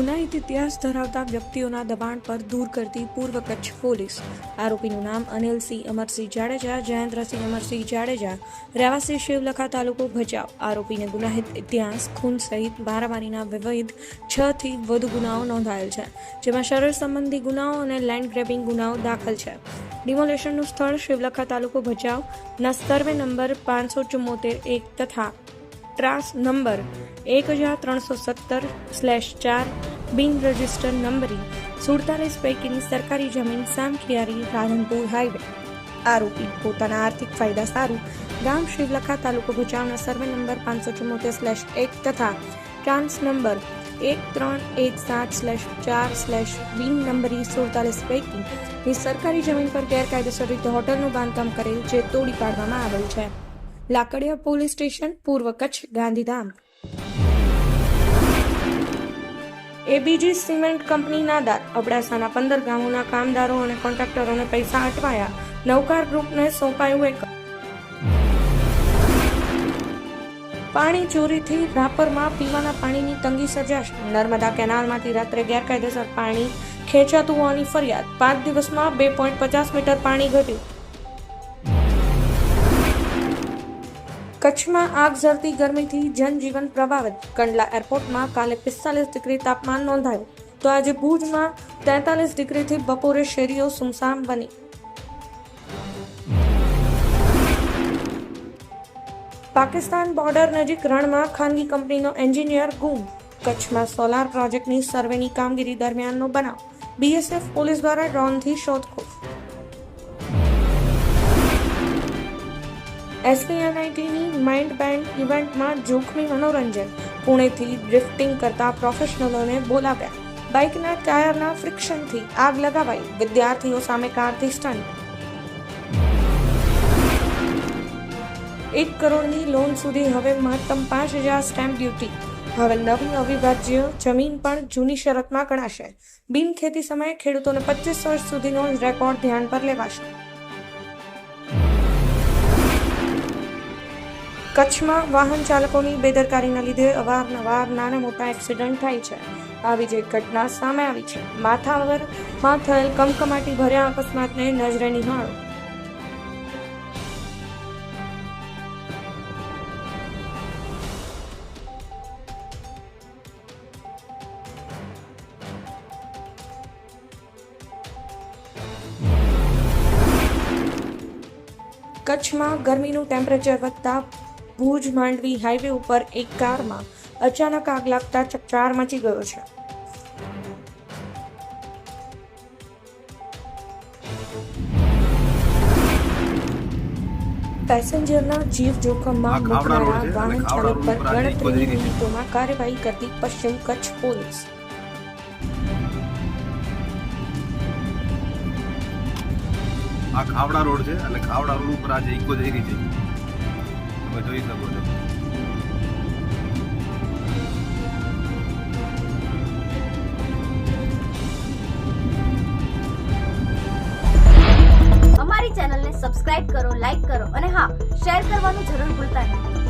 ગુનાહિત ઇતિહાસ ધરાવતા વ્યક્તિઓના દબાણ પર દૂર કરતી પૂર્વ કચ્છ પોલીસ। આરોપીનું નામ અનિલસિંહ અમરસિંહ જાડેજા, જયેન્દ્રસિંહ અમરસિંહ જાડેજા, રહેવાસી શિવલખા, તાલુકો ભચાઉ। આરોપીને ગુનાહિત ઇતિહાસ, ખૂન સહિત મારામારીના વિવિધ 6 થી વધુ ગુનાઓ નોંધાયેલ છે, જેમાં શરીર સંબંધી ગુનાઓ અને લેન્ડ ગ્રેબિંગ ગુનાઓ દાખલ છે। ડિમોલેશનનું સ્થળ શિવલખા, તાલુકો ભચાઉના સર્વે નંબર 574-1 તથા ટ્રાસ નંબર 1317/4 બિન રજિસ્ટર નંબરી 47 પૈકીની સરકારી જમીન સામખિયારી રાધનપુર હાઈવે। આરોપી પોતાના આર્થિક ફાયદા સારું ગામ શિવલખા, તાલુકો ભચાઉના સર્વે નંબર 574/1 તથા ટ્રાન્સ નંબર 1317/4 બિન નંબરી 47 પૈકીની સરકારી જમીન પર ગેરકાયદેસર રીતે હોટલનું બાંધકામ કરેલ, જે તોડી પાડવામાં આવેલ છે। લાકડિયા પોલીસ સ્ટેશન, પૂર્વ કચ્છ, ગાંધીધામ। એબીજી સિમેન્ટ કંપનીના દાર અબડાસાના 15 ગામોના કામદારો અને કોન્ટ્રાક્ટરોને પૈસા અટવાયા। નવકાર ગ્રુપને સોંપાયું એક પાણી ચોરીથી રાપરમાં પીવાના પાણીની તંગી સર્જાશે। નર્મદા કેનાલમાંથી રાત્રે ગેરકાયદેસર પાણી ખેંચાતું હોવાની ફરિયાદ। 5 દિવસમાં 2.50 મીટર પાણી ઘટ્યું। કચ્છમાં આગ ઝરતી ગરમીથી જનજીવન પ્રભાવિત। કંડલા એરપોર્ટમાં કાલે 45 ડિગ્રી તાપમાન નોંધાયું, તો આજે ભુજમાં 43 ડિગ્રીથી બપોરે શેરીઓ સુમસામ બની। પાકિસ્તાન બોર્ડર નજીક રણમાં ખાનગી કંપનીનો એન્જિનિયર ગુમ। કચ્છમાં સોલાર પ્રોજેક્ટની સર્વેની કામગીરી દરમિયાનનો બનાવ। બીએસએફ પોલીસ દ્વારા ડ્રોનથી શોધખોળ। એસપીએનઆઈટીની માઇન્ડ બેન્ડ ઇવેન્ટમાં જોખમી મનોરંજન। પુણેથી ડ્રિફ્ટિંગ કરતા પ્રોફેશનલોને બોલાવ્યા। બાઇકના ટાયરના ફ્રિક્શનથી આગ લગાવાઈ। વિદ્યાર્થીઓ સામે કારથી સ્ટન્ટ। 1 કરોડની લોન સુધી હવે મહત્તમ 5000 સ્ટેમ્પ ડ્યુટી। હવે નવી અવિભાજ્ય જમીન પણ જૂની શરતમાં ગણાશે। બિન ખેતી સમયે ખેડૂતોને 25 વર્ષ સુધીનો રેકોર્ડ ધ્યાન પર લેવાશે। કચ્છમાં વાહન ચાલકોની બેદરકારીના લીધે અવારનવાર નાના મોટા એક્સિડન્ટ થાય છે। આવી જ એક ઘટના સામે આવી છે। માથાવરમાં થયેલ કમકમાટી ભર્યા અકસ્માતને નજરે નિહાળો। કચ્છમાં ગરમીનું ટેમ્પરેચર વધતા ભુજ માંડવી હાઈવે ઉપર એક કારમાં અચાનક આગ લાગતા ચકચાર મચી ગયો છે। પેસેન્જરના જીવ જોખમમાં મુકાયા વાહન ચાલક પર ગણતરીની મિનિટોમાં કાર્યવાહી કરતી પશ્ચિમ કચ્છ પોલીસ। આ ખાવડા રોડ છે અને ખાવડા રોડ ઉપર આજે ઇકો જઈ રહી છે, તમે જોઈ શકો છો। અમારી ચેનલને સબસ્ક્રાઇબ કરો, લાઈક કરો અને હા, શેર કરવાનું જરૂર ભૂલતા નહીં।